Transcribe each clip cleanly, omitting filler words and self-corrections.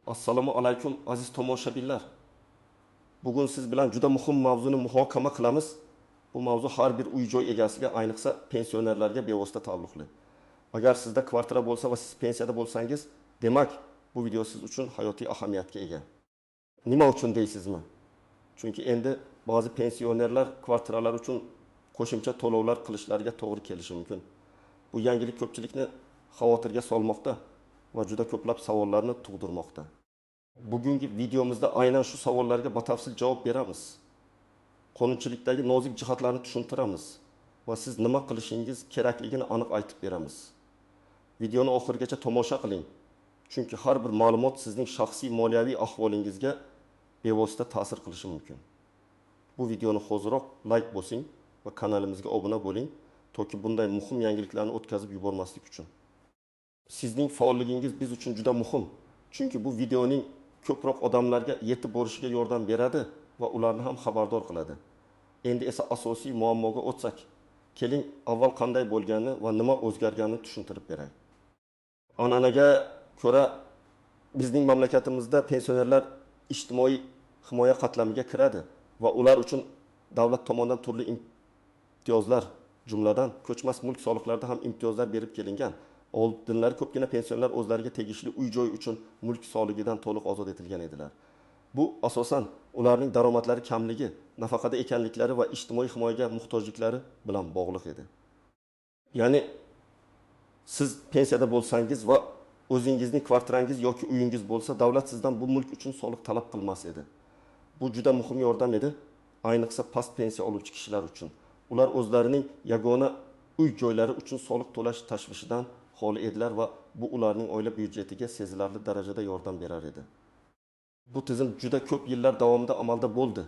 Assalomu alaykum aziz tomoshabinlar. Bugun siz bilan juda muhim mavzuni muhokama qilamiz. Bu mavzu har bir uy-joy egasiga, ayniqsa pensionerlarga bevosita taalluqli. Agar sizda kvartira bo'lsa va siz pensiyada bo'lsangiz, demak, bu video siz uchun hayotiy ahamiyatga ega. Nima uchun deysizmi? Chunki endi ba'zi pensionerlar kvartiralar uchun qo'shimcha to'lovlar qilishlariga to'g'ri kelishi mumkin. Bu yangilik ko'pchilikni xavotirga solmoqda va juda ko'plab savollarni tug'dirmoqda. Bugungi videomizda aynan shu savollarga batafsil javob beramiz. Qonunchilikdagi nozik jihatlarni tushuntiramiz va siz nima qilishingiz kerakligini aniq aytib beramiz. Videoni oxirigacha tomosha qiling. Chunki har bir ma'lumot sizning shaxsiy moliyaviy ahvolingizga bevosita ta'sir qilishi mumkin. Bu videoni hoziroq like bosing va kanalimizga obuna bo'ling, toki bunday muhim yangiliklarni o'tkazib yubormaslik uchun. Sizning faolligingiz biz uchun juda muhim. Chunki bu videoning ko'proq odamlarga yetib borishiga yordam beradi va ularni ham xabardor qiladi. Endi esa asosiy muammoga o'tsak, keling avval qanday bo'lgani va nima o'zgarganini tushuntirib beray. An'anaga ko'ra bizning mamlakatimizda pensionerlar ijtimoiy himoya qatlamiga kiradi va ular uchun davlat tomonidan turli imtiyozlar, jumladan ko'chmas mulk soliqlarida ham imtiyozlar berib kelingan. Oldinlar ko'pgina pensionerlar o'zlariga tegishli uy-joy uchun mulk soligidan to'liq ozod etilgan edilar. Bu asosan ularning daromadlari kamligi, nafaqada ekanliklari va ijtimoiy himoyaga muhtojliklari bilan bog'liq edi. Ya'ni siz pensiyada bo'lsangiz va o'zingizning kvartirangiz yoki uyingiz bo'lsa, davlat sizdan bu mulk uchun soliq talab qilmas edi. Bu juda muhim yordam edi, ayniqsa past pensiya oluvchi kishilar uchun. Ular o'zlarining yagona uy-joylari uchun soliq to'lash tashvishidan xoli edilar va bu ularning oila byudjetiga sezilarli darajada yordam berar edi. Bu tizim juda ko'p yillar davomida amalda bo'ldi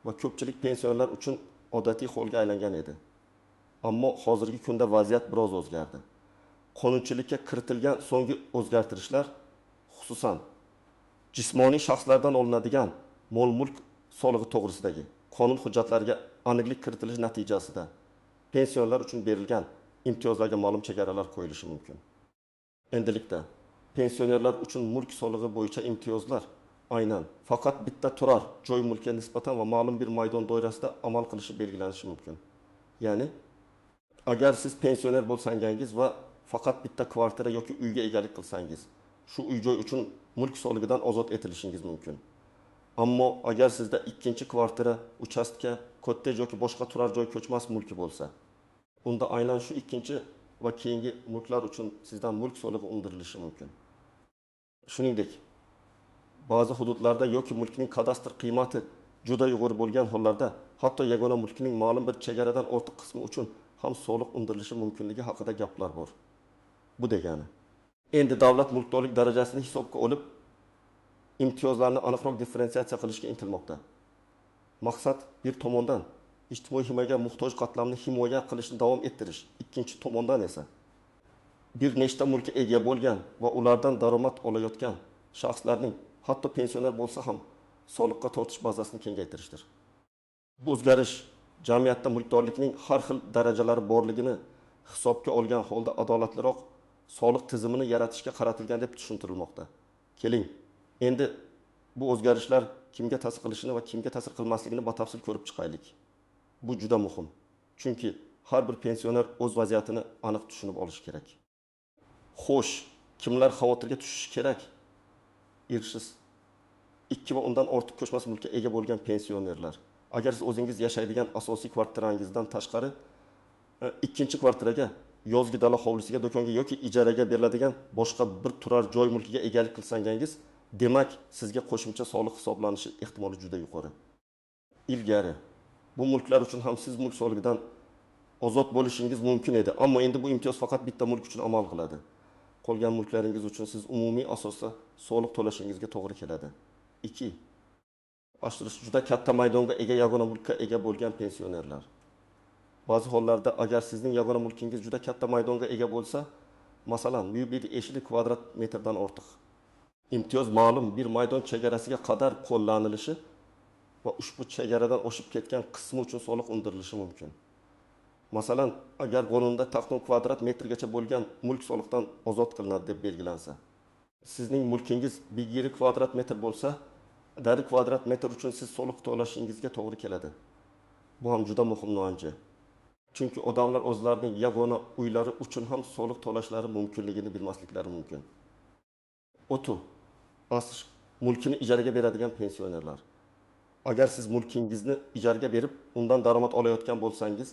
va ko'pchilik pensionerlar uchun odatiy holga aylangan edi. Ammo hozirgi kunda vaziyat biroz o'zgardi. Qonunchilikka kiritilgan so'nggi o'zgartirishlar, xususan jismoniy shaxslardan olinadigan mol-mulk solig'i to'g'risidagi qonun hujjatlariga aniqlik kiritilishi natijasida pensionerlar uchun berilgan imtiyozlarga ma'lum chegaralar qo'yilishi mumkin. Endilikda pensionerlar uchun mulk solig'i bo'yicha imtiyozlar aynan faqat bitta turar joy mulkiga nisbatan va ma'lum bir maydon doirasida amal qilishi belgilanishi mumkin. Ya'ni agar siz pensioner bo'lsangiz va faqat bitta kvartira yoki uyga egalik qilsangiz, shu uy-joy uchun mulk soligidan ozod etilishingiz mumkin. Ammo agar sizda ikkinchi kvartira, uchastka, kottej yoki boshqa turar joy ko'chmas mulki bo'lsa, unda aynan shu ikkinchi va keyingi mulklar uchun sizdan mulk solig'i undirilishi mumkin. Shuningdek, ba'zi hududlarda yoki mulkning kadastr qiymati juda yuqori bo'lgan hollarda, hatto yagona mulkning ma'lum bir chegaradan ortiq qismi uchun ham soliq undirilishi mumkinligi haqida gaplar bor. Bu degani, endi davlat mulkdorlik darajasini hisobga olib, imtiyozlarni aniqroq differensiatsiya qilishga intilmoqda. Maqsad bir tomondan ijtimoiy himoyaga muhtoj qatlamni himoya qilishni davom ettirish, ikkinchi tomondan esa bir nechta mulkka ega bo'lgan va ulardan daromad olayotgan shaxslarning, hatto pensioner bo'lsa ham, soliqqa tortish bazasini kengaytirishdir. Bu o'zgarish jamiyatda mulkdorlikning har xil darajalari borligini hisobga olgan holda adolatliroq soliq tizimini yaratishga qaratilgan deb tushuntirilmoqda. Keling, endi bu o'zgarishlar kimga ta'sir qilishini va kimga ta'sir qilmasligini batafsil ko'rib chiqaylik. Bu juda muhim. Chunki har bir pensioner o'z vaziyatini aniq tushunib olishi kerak. Xo'sh, kimlar xavotirga tushishi kerak? Irsiz 2 va undan ortiq ko'chmas mulkka ega bo'lgan pensionerlar. Agar siz o'zingiz yashaydigan asosiy kvartirangizdan tashqari ikkinchi kvartiraga, yozgi dala hovlisiga, do'konga yoki ijaraga beriladigan boshqa bir turar joy mulkiga egalik qilsangiz, demak, sizga qo'shimcha soliq hisoblanishi ehtimoli juda yuqori. Ilgari bu mulklar uchun ham siz mulk soligidan ozod bo'lishingiz mumkin edi, ammo endi bu imtiyoz faqat bitta mulk uchun amal qiladi. Qolgan mulklaringiz uchun siz umumiy asosda soliq to'lashingizga to'g'ri keladi. 2. Ashrisi juda katta maydonga ega yagona mulkka ega bo'lgan pensionerlar. Ba'zi hollarda agar sizning yagona mulkingiz juda katta maydonga ega bo'lsa, masalan, 150 kvadrat metrdan ortiq, imtiyoz ma'lum bir maydon chegarasiga qadar qo'llanilishi va ushbu chegaradan oshib ketgan qismi uchun soliq undirilishi mumkin. Masalan, agar qonunda 10 kvadrat metrgacha bo'lgan mulk soliqdan ozod qilinadi deb belgilansa, Sizning mulkingiz 1 kvadrat metr bo'lsa, dar kvadrat metr uchun siz soliq to'lashingizga to'g'ri keladi. Bu ham juda muhim nuansa. Chunki odamlar o'zlarining yagona uylari uchun ham soliq to'lashlari mumkinligini bilmasliklari mumkin. O'tu, asl mulkini ijaraga beradigan pensionerlar. Agar siz mulkingizni ijaraga berib, undan daromad olayotgan bo'lsangiz,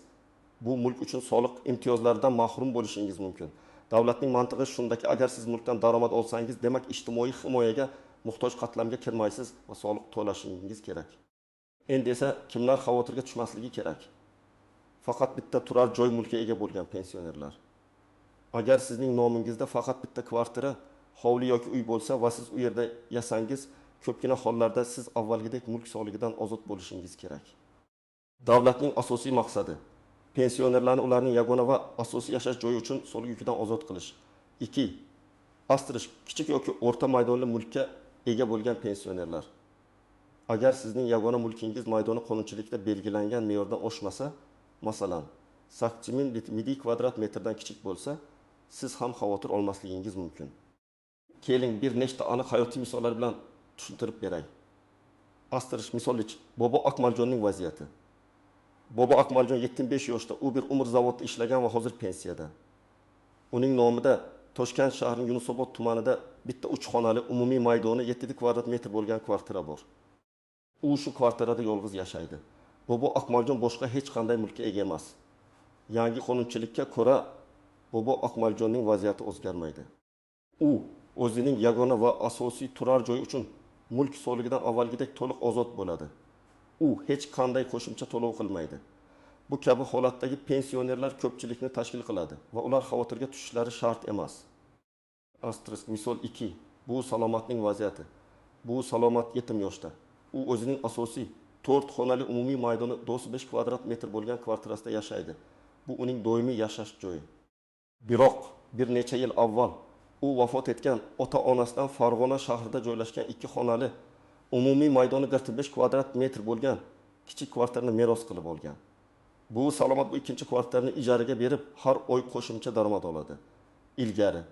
bu mulk uchun soliq imtiyozlaridan mahrum bo'lishingiz mumkin. Davlatning mantig'i shundaki, agar siz mulkdan daromad olsangiz, demak ijtimoiy himoyaga muhtoj qatlamga kirmaysiz va soliq to'lashingiz kerak. Endi esa kimlar xavotirga tushmasligi kerak? Faqat bitta turar joy mulkiga ega bo'lgan pensionerlar. Agar sizning nomingizda faqat bitta kvartira, hovli yoki uy bo'lsa va siz u yerda yasangiz, ko'pgina hollarda siz avvalgidek mulk solig'idan ozod bo'lishingiz kerak. Davlatning asosiy maqsadi pensionerlarni ularning yagona va asosiy yashash joyi uchun soliq yukidan ozod qilish. 2. Astirish kichik yoki o'rta maydonli mulkka ega bo'lgan pensionerlar. Agar sizning yagona mulkingiz maydoni qonunchilikda belgilangan me'yordan oshmasa, masalan, 8000 kvadrat metrdan kichik bo'lsa, siz ham xavotir olmasligingiz mumkin. Keling, bir nechta aniq hayotiy misollar bilan tushuntirib beray. Astirish misolchi Bobo Akmaljonning vaziyati. Bobo Akmaljon 75 yoshda, u bir umr zavodda ishlagan va hozir pensiyada. Uning nomida Toshkent shahrining Yunusobod tumanida bitta 3 xonali umumiy maydoni 7 kvadrat metr bo'lgan kvartira bor. U shu kvartirada yolg'iz yashaydi. Bobo Akmaljon boshqa hech qanday mulkka ega emas. Yangi qonunchilikka ko'ra Bobo Akmaljonning vaziyati o'zgarmaydi. U o'zining yagona va asosiy turar joy uchun mulk solig'idan avvalgidek to'liq ozod bo'ladi. U hech qanday qo'shimcha to'lov qilmaydi. Bu kabi holatdagi pensionerlar ko'pchilikni tashkil qiladi va ular xavotirga tushishlari shart emas. Asterisk misol 2. Bu salomatning vaziyati. Bu salomat 7 yoshda. U o'zining asosiy 4 xonali umumiy maydoni 95 kvadrat metr bo'lgan kvartirasida yashaydi. Bu uning doimiy yashash joyi. Biroq bir necha yil avval u vafot etgan ota-onasidan Farg'ona shahrida joylashgan 2 xonali umumiy maydoni 45 kvadrat metr bo'lgan kichik kvartirani meros qilib olgan. Bu salomat bu ikkinchi kvartirani ijaraga berib, har oy qo'shimcha daromad oladi. Ilgari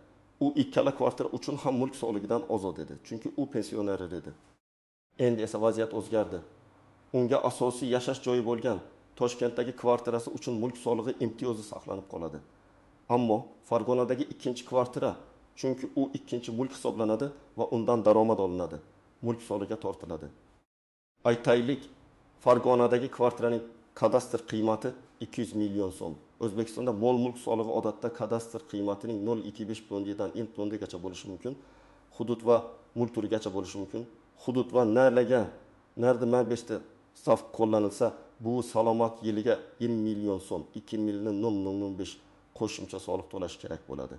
u ikkala kvartira uchun ham mulk solig'idan ozod edi, chunki u pensioner edi. Endi esa vaziyat o'zgardi. Unga asosiy yashash joyi bo'lgan Toshkentdagi kvartirasi uchun mulk solig'i imtiyozi saqlanib qoladi. Ammo Farg'onadagi ikkinchi kvartira, chunki u ikkinchi mulk hisoblanadi va undan daromad olinadi, mulk solig'iga tortiladi. Aytaylik, Farg'onadagi kvartiraning kadastr qiymati 200 million so'm. O'zbekistonda mol mulk solig'i odatda kadastr qiymatining 0,25 dan 1 gacha bo'lishi mumkin. Hudud va mulk turigacha bo'lishi mumkin. Hudud va narda mabeshda saf qo'llanilsa, bu salomat yiliga 1 million so'm, 2 million 0,05 qo'shimcha soliq to'lash kerak bo'ladi.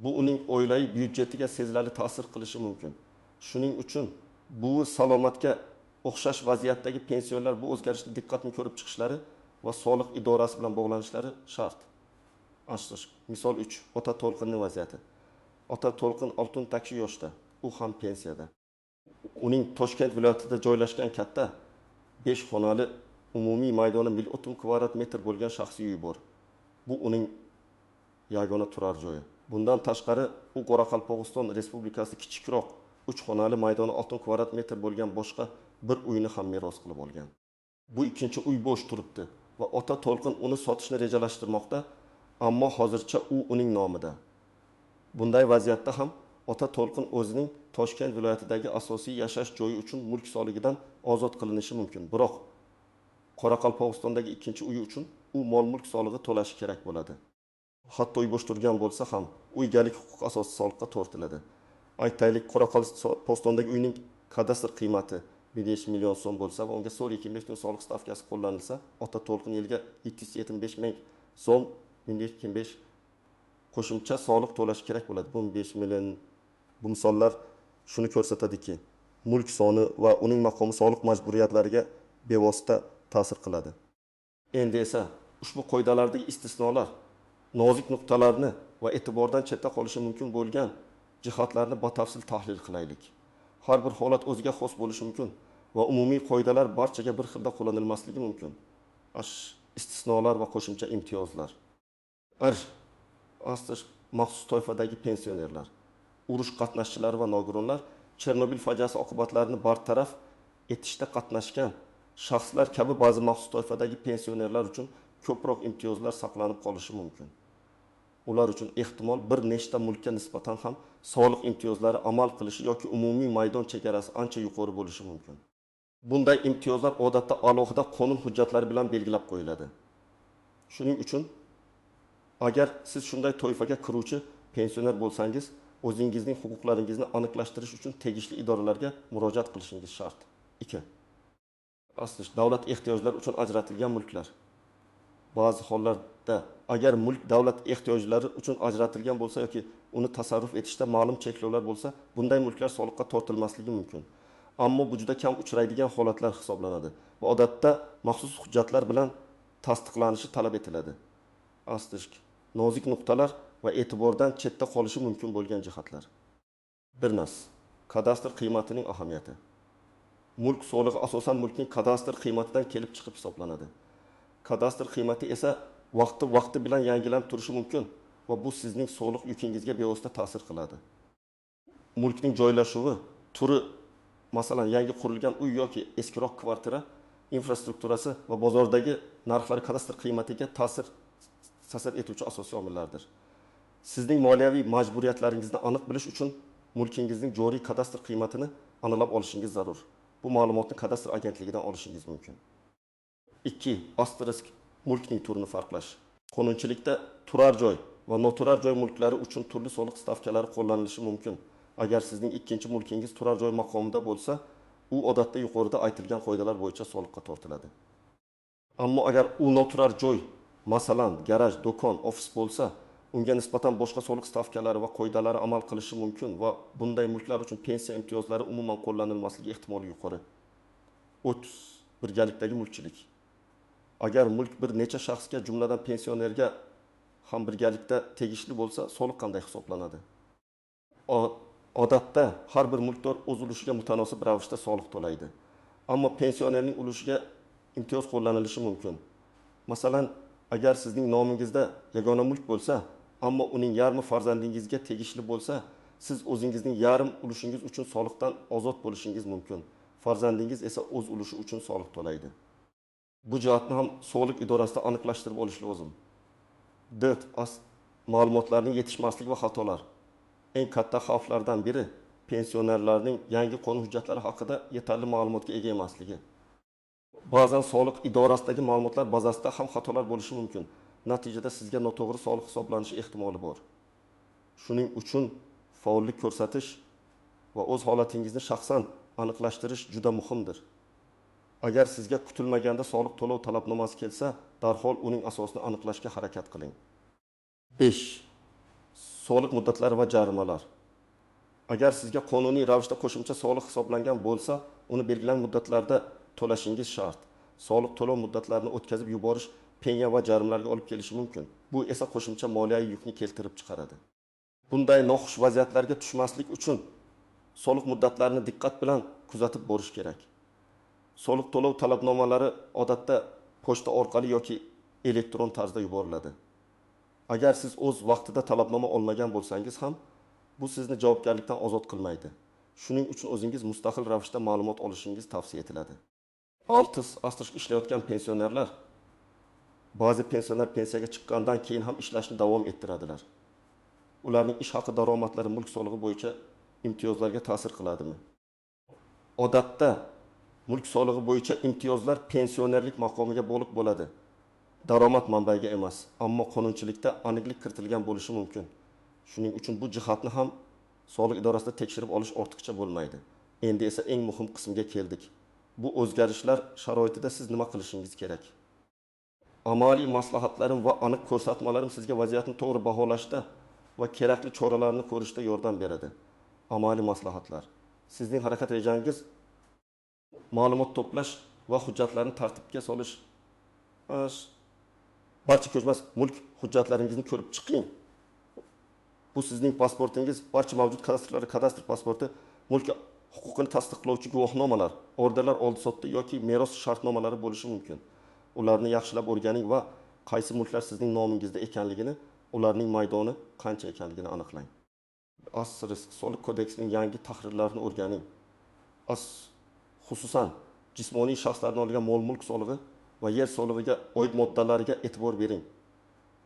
Bu uning oilaviy byudjetiga sezilarli ta'sir qilishi mumkin. Shuning uchun bu salomatga o'xshash vaziyatdagi pensionerlar bu o'zgarishni diqqatli ko'rib chiqishlari va soliq idorasi bilan bog'lanishlari shart. Ashtirish. Misol 3. Ota To'lqinning vaziyati. Ota To'lqin 60 yoshda, u ham pensiyada. Uning Toshkent viloyatida joylashgan katta 5 xonali umumiy maydoni 1030 kvadrat metr bo'lgan shaxsiy uyi bor. Bu uning yagona turar joyi. Bundan tashqari, u Qoraqalpog'iston Respublikasi kichikroq 3 xonali maydoni 6 kvadrat metr bo'lgan boshqa bir uyni ham meros qilib olgan. Bu ikkinchi uy bo'sh turibdi va ota To'lqin uni sotishni rejalashtirmoqda, ammo hozircha u uning nomida. Bunday vaziyatda ham ota To'lqin o'zining Toshkent viloyatidagi asosiy yashash joyi uchun mulk solig'idan ozod qilinishi mumkin. Biroq Qoraqalpog'istondagi ikkinchi uyi uchun u mol mulk solig'i to'lashi kerak bo'ladi. Hatto uy bo'sh turgan bo'lsa ham, u egalik huquq asosiy soliqqa tortiladi. Aytaylik, Qoraqalpog'istondagi uyning kadastr qiymati 5 million so'm bo'lsa va unga 0,25 soliq stavkasi qo'llanilsa, ota To'lqin yilga 775 ming so'm 125 qo'shimcha soliq to'lash kerak bo'ladi. Bu 5 million. Bu misollar shuni ko'rsatadiki, mulk soni va uning maqomi soliq majburiyatlariga bevosita ta'sir qiladi. Endi esa ushbu qoidalardagi istisnolar, nozik nuqtalarni va e'tibordan chetda qolishi mumkin bo'lgan jihatlarni batafsil tahlil qilaylik. Har bir holat o'ziga xos bo'lishi mumkin va umumiy qoidalar barchaga bir xilda qo'llanilmasligi mumkin. Istisnolar va qo'shimcha imtiyozlar. Maxsus toifadagi pensionerlar. urush qatnashchilari va nogironlar Chernobil fojiasi oqibatlarini bartaraf etishda qatnashgan shaxslar kabi ba'zi maxsus toifadagi pensionerlar uchun ko'proq imtiyozlar saqlanib qolishi mumkin. Ular uchun ehtimol bir nechta mulkka nisbatan ham soliq imtiyozlari amal qilishi yoki umumiy maydon chegarasi ancha yuqori bo'lishi mumkin. Bunday imtiyozlar odatda alohida qonun hujjatlari bilan belgilab qo'yiladi. Shuning uchun agar siz shunday toifaga kiruvchi pensioner bo'lsangiz, o'zingizning huquqlaringizni aniqlashtirish uchun tegishli idoralarga murojaat qilishingiz shart. 2. Davlat ehtiyojlari uchun ajratilgan mulklar. Ba'zi hollarda agar mulk davlat ehtiyojlari uchun ajratilgan bo'lsa yoki uni tasarruf etishda ma'lum cheklovlar bo'lsa, bunday mulklar soliqqa tortilmasligi mumkin. Ammo bu juda kam uchraydigan holatlar hisoblanadi va odatda maxsus hujjatlar bilan tasdiqlanishi talab etiladi. Nozik nuqtalar va e'tibordan chetda qolishi mumkin bo'lgan jihatlar. Kadastr qiymatining ahamiyati. Mulk solig'i asosan mulkning kadastr qiymatidan kelib chiqib hisoblanadi. Kadastr qiymati esa vaqti bilan yangilanib turishi mumkin va bu sizning soliq yukingizga bevosita ta'sir qiladi. Mulkning joylashuvi, turi, masalan, yangi qurilgan uy yoki eskiroq kvartira, infrastrukturasi va bozordagi narxlar kadastr qiymatiga ta'sir etuvchi asosiy omillardir. Sizning moliyaviy majburiyatlaringizni aniq bilish uchun mulkingizning joriy kadastr qiymatini aniqlab olishingiz zarur. Bu ma'lumotni kadastr agentligidan olishingiz mumkin. 2. Mulkning turini farqlash. Qonunchilikda turar joy va noturar joy mulklari uchun turli soliq stavkalari qo'llanilishi mumkin. Agar sizning ikkinchi mulkingiz turar joy maqomida bo'lsa, u odatda yuqorida aytilgan qoidalar bo'yicha soliqqa tortiladi. Ammo agar u noturar joy, masalan, garaj, do'kon, ofis bo'lsa, unga nisbatan boshqa soliq stavkalari va qoidalari amal qilishi mumkin va bunday mulklar uchun pensiya imtiyozlari umuman qo'llanilmasligi ehtimoli yuqori. 30. Birgalikdagi mulkchilik. Agar mulk bir necha shaxsga, jumladan pensionerga ham birgalikda tegishli bo'lsa, soliq qanday hisoblanadi? Odatda har bir mulkdor o'z ulushiga mutanosib ravishda soliq to'laydi. Ammo pensionerning ulushiga imtiyoz qo'llanilishi mumkin. Masalan, agar sizning nomingizda yagona mulk bo'lsa, ammo uning yarmi farzandingizga tegishli bo'lsa, siz o'zingizning yarim ulushingiz uchun soliqdan ozod bo'lishingiz mumkin. Farzandingiz esa o'z ulushi uchun soliq to'laydi. Bu jihatni ham soliq idorasida aniqlashtirib olish lozim. 4. Ma'lumotlarning yetishmasligi va xatolar. Eng katta xavflardan biri pensionerlarning yangi qonun hujjatlari haqida yetarli ma'lumotga ega emasligi. Ba'zan soliq idorasidagi ma'lumotlar bazasida ham xatolar bo'lishi mumkin. Natijada sizga noto'g'ri soliq hisoblanishi ehtimoli bor. Shuning uchun faollik ko'rsatish va o'z holatingizni shaxsan aniqlashtirish juda muhimdir. Agar sizga kutilmaganda soliq to'lov talabnomasi kelsa, darhol uning asosini aniqlashga harakat qiling. 5. Soliq muddatlari va jarimalar. Agar sizga qonuniy ravishda qo'shimcha soliq hisoblangan bo'lsa, uni belgilangan muddatlarda to'lashingiz shart. Soliq to'lov muddatlarini o'tkazib yuborish penya va jarimalarga olib kelishi mumkin. Bu esa qo'shimcha moliyaviy yukni keltirib chiqaradi. Bunday noxush vaziyatlarga tushmaslik uchun soliq muddatlarini diqqat bilan kuzatib borish kerak. Soliq to'lov talabnomalari odatda pochta orqali yoki elektron tarzda yuboriladi. Agar siz o'z vaqtida talabnoma olmagan bo'lsangiz ham, bu sizni javobgarlikdan ozod qilmaydi. Shuning uchun o'zingiz mustaqil ravishda ma'lumot olishingiz tavsiya etiladi. 6. Ishlayotgan pensionerlar. Ba'zi pensioner pensiyaga chiqqandan keyin ham ishlashni davom ettiradilar. Ularning ish haqi daromadlari mulk solig'i bo'yicha imtiyozlarga ta'sir qiladimi? Odatda mulk solig'i bo'yicha imtiyozlar pensionerlik maqomiga bog'liq bo'ladi. Daromad manbaiga emas, ammo qonunchilikda aniqlik kiritilgan bo'lishi mumkin. Shuning uchun bu jihatni ham soliq idorasida tekshirib olish ortiqcha bo'lmaydi. Endi esa eng muhim qismga keldik. Bu o'zgarishlar sharoitida siz nima qilishingiz kerak? Amaliy maslahatlarim va aniq ko'rsatmalarim sizga vaziyatni to'g'ri baholashda va kerakli choralarni ko'rishda yordam beradi. Amaliy maslahatlar. Sizning harakat rejangiz ma'lumot to'plash va hujjatlarni tartibga solish. Barcha ko'chmas mulk hujjatlaringizni ko'rib chiqing. Bu sizning pasportingiz, barcha mavjud kadastrlar, kadastr pasporti, mulk huquqini tasdiqlovchi guvohnomalar, orderlar oldi-sotdi yoki meros shartnomalari bo'lishi mumkin. Ularni yaxshilab o'rganing va qaysi mulklar sizning nomingizda ekanligini, ularning maydoni qancha ekanligini aniqlang. Asrisk soliq kodeksining yangi tahrirlarini o'rganing. Xususan jismoniy shaxslardan olingan mol-mulk solig'i va yer solig'iga oid moddalariga e'tibor bering.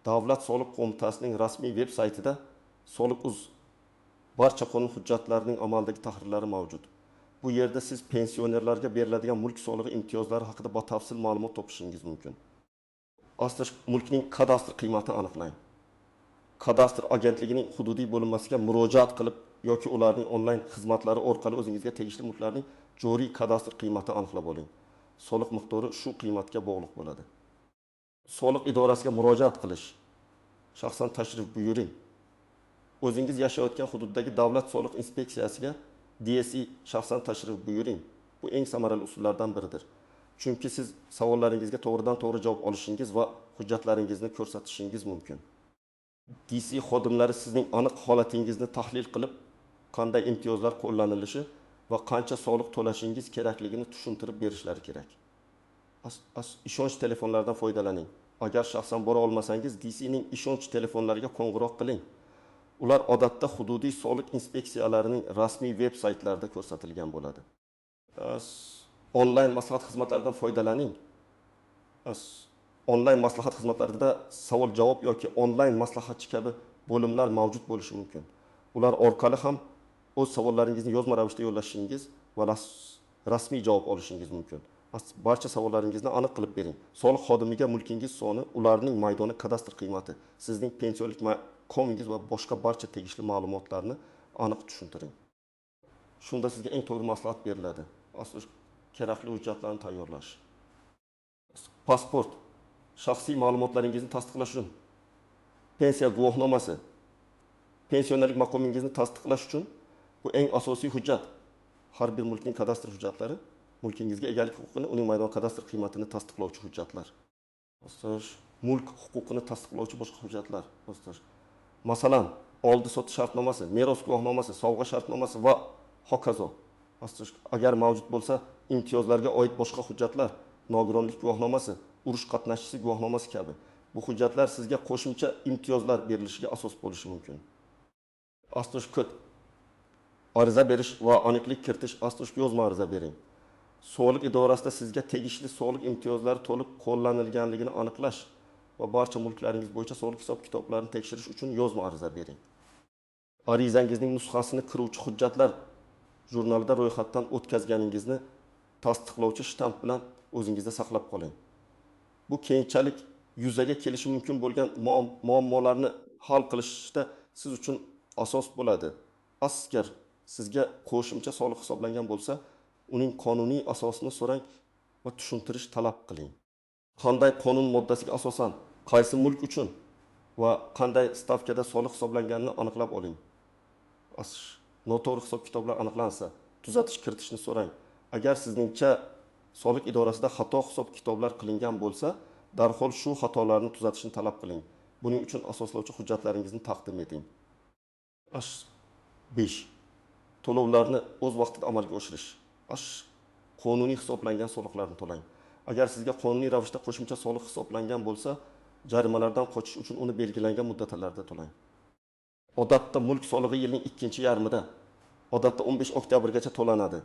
Davlat soliq qo'mitasining rasmiy veb-saytida Soliq.uz barcha qonun hujjatlarining amaldagi tahrirlari mavjud. Bu yerda siz pensionerlarga beriladigan mulk solig'i imtiyozlari haqida batafsil ma'lumot topishingiz mumkin. Asrisk mulkning kadastr qiymatini aniqlang. Kadastr agentligining hududiy bo'linmasiga murojaat qilib yoki ularning onlayn xizmatlari orqali o'zingizga tegishli mulklarning joriy kadastr qiymatini aniqlab oling. Soliq miqdori shu qiymatga bog'liq bo'ladi. Soliq idorasiga murojaat qilish. Shaxsan tashrif buyuring. O'zingiz yashayotgan hududdagi davlat soliq inspeksiyasiga DSI shaxsan tashrif buyuring. Bu eng samarali usullardan biridir. Chunki siz savollaringizga to'g'ridan-to'g'ri javob olishingiz va hujjatlaringizni ko'rsatishingiz mumkin. DSI xodimlari sizning aniq holatingizni tahlil qilib, qanday imtiyozlar qo'llanilishi va qancha soliq to'lashingiz kerakligini tushuntirib berishlari kerak. Ishonch telefonlaridan foydalaning. Agar shaxsan bora olmasangiz, DSIning ishonch telefonlariga qo'ng'iroq qiling. Ular odatda hududiy soliq inspeksiyalarining rasmiy veb-saytlarida ko'rsatilgan bo'ladi. Onlayn maslahat xizmatlaridan foydalaning. Onlayn maslahat xizmatlarida savol-javob yoki onlayn maslahatchi kabi bo'limlar mavjud bo'lishi mumkin. Ular orqali ham o'z savollaringizni yozma ravishda yo'llashingiz va rasmiy javob olishingiz mumkin. Barcha savollaringizni aniq qilib bering. Soliq xodimiga mulkingiz soni, ularning maydoni, kadastr qiymati, sizning pensiyalik komingiz va boshqa barcha tegishli ma'lumotlarni aniq tushuntiring. Shunda sizga eng to'g'ri maslahat beriladi. Asosiy kerakli hujjatlarni tayyorlash. Pasport, shaxsiy ma'lumotlaringizni tasdiqlash uchun pensiya guvohnomasi, pensionerlik maqomingizni tasdiqlash uchun bu eng asosiy hujjat. Har bir mulkning kadastr hujjatlari mulkingizga egalik huquqini, uning maydon kadastr qiymatini tasdiqlovchi hujjatlar. Mulk huquqini tasdiqlovchi boshqa hujjatlar. Masalan, oldi sotish shartnomasi, meros guvohnomasi, sovg'a shartnomasi va hokazo. Agar mavjud bo'lsa, imtiyozlarga oid boshqa hujjatlar, nogironlik guvohnomasi, urush qatnashchisi guvohnomasi kabi. Bu hujjatlar sizga qo'shimcha imtiyozlar berilishiga asos bo'lishi mumkin. Kod. Ariza berish va aniqlik kiritish, yozma ariza bering. Soliq idorasida sizga tegishli soliq imtiyozlari to'liq qo'llanilganligini aniqlash va barcha mulklaringiz bo'yicha soliq hisob-kitoblarini tekshirish uchun yozma ariza bering. Arizangizning nusxasini kiruvchi hujjatlar jurnalida ro'yxatdan o'tkazganingizni tasdiqlovchi shtamp bilan o'zingizda saqlab qoling. Bu keyinchalik yuzaga kelishi mumkin bo'lgan muammolarni hal qilishda siz uchun asos bo'ladi. Agar sizga qo'shimcha soliq hisoblangan bo'lsa, uning qonuniy asosini so'rang va tushuntirish talab qiling. Qanday qonun moddasiga asosan qaysi mulk uchun va qanday stavkada soliq hisoblanganini aniqlab oling. Noto'g'ri hisob-kitoblar aniqlansa, tuzatish kiritishni so'rang. Agar sizningcha soliq idorasida xato hisob-kitoblar qilingan bo'lsa, darhol shu xatolarni tuzatishni talab qiling. Buning uchun asoslovchi hujjatlaringizni taqdim eting. 5. To'lovlarni o'z vaqtida amalga oshirish. Qonuniy hisoblangan soliqlarni to'lang. Agar sizga qonuniy ravishda qo'shimcha soliq hisoblangan bo'lsa, jarimalardan qochish uchun uni belgilangan muddatlarda to'lang. Odatda mulk solig'i yilning 2-yarmida, odatda 15 oktyabrgacha to'lanadi.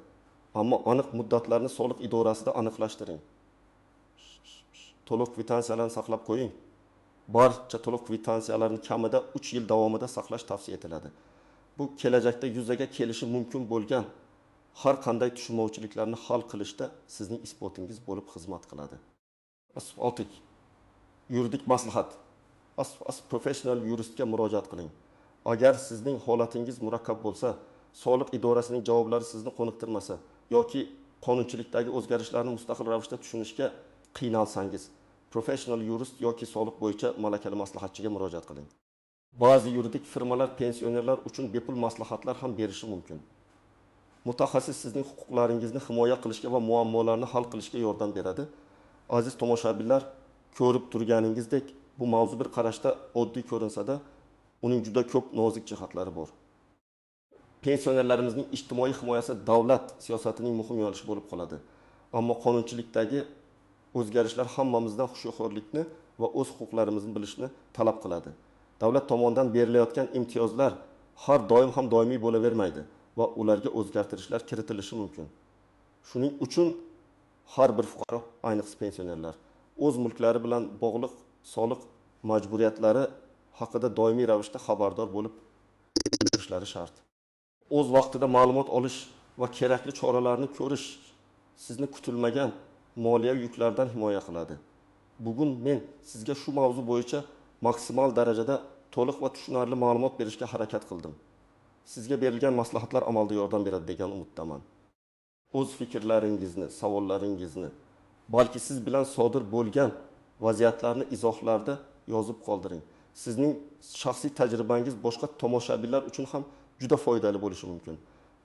Ammo aniq muddatlarni soliq idorasida aniqlashtiring. To'lov kvitansiyalarni saqlab qo'ying. Barcha to'lov kvitansiyalarini kamida 3 yil davomida saqlash tavsiya etiladi. Bu kelajakda yuzaga kelishi mumkin bo'lgan har qanday tushunmovchiliklarni hal qilishda sizning isbotingiz bo'lib xizmat qiladi. 6. Yuridik maslahat. Professional yuristga murojaat qiling. Agar sizning holatingiz murakkab bo'lsa, soliq idorasining javoblari sizni qoniqtirmasa yoki qonunchilikdagi o'zgarishlarni mustaqil ravishda tushunishga qiynalsangiz, professional yurist yoki soliq bo'yicha malakali maslahatchiga murojaat qiling. Ba'zi yuridik firmalar pensionerlar uchun bepul maslahatlar ham berishi mumkin. Mutaxassis sizning huquqlaringizni himoya qilishga va muammolarni hal qilishga yordam beradi. Aziz tomoshabinlar, ko'rib turganingizdek, bu mavzu bir qarashda oddiy ko'rinsa-da, uning juda ko'p nozik jihatlari bor. Pensionerlarimizning ijtimoiy himoyasi davlat siyosatining muhim yo'nalishi bo'lib qoladi. Ammo qonunchilikdagi o'zgarishlar hammamizdan xushyo'xorlikni va o'z huquqlarimizni bilishni talab qiladi. Davlat tomonidan berilayotgan imtiyozlar har doim ham doimiy bo'lavermaydi va ularga o'zgartirishlar kiritilishi mumkin. Shuning uchun har bir fuqaro, ayniqsa pensionerlar, o'z mulklari bilan bog'liq soliq majburiyatlari haqida doimiy ravishda xabardor bo'lib turishlari shart. O'z vaqtida ma'lumot olish va kerakli choralarni ko'rish sizni kutilmagan moliyaviy yuklardan himoya qiladi. Bugun men sizga shu mavzu bo'yicha maksimal darajada to'liq va tushunarli ma'lumot berishga harakat qildim. Sizga berilgan maslahatlar amalda yordam beradi degan umiddaman. O'z fikrlaringizni, savollaringizni, balki siz bilan sodir bo'lgan vaziyatlarni izohlarda yozib qoldiring. Sizning shaxsiy tajribangiz boshqa tomoshabinlar uchun ham juda foydali bo'lishi mumkin.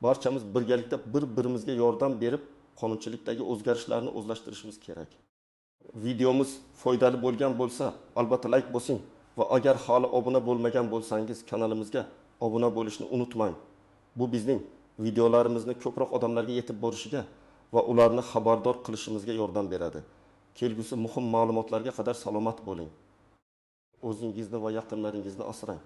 Barchamiz birgalikda bir-birimizga yordam berib, qonunchilikdagi o'zgarishlarni o'zlashtirishimiz kerak. Videomiz foydali bo'lgan bo'lsa, albatta like bosing va agar hali obuna bo'lmagan bo'lsangiz, kanalimizga obuna bo'lishni unutmang. Bu bizning videolarimizni ko'proq odamlarga yetib borishiga va ularni xabardor qilishimizga yordam beradi. Kelgusi muhim ma'lumotlarga qadar salomat bo'ling. O'zingizni va yaqinlaringizni asrang.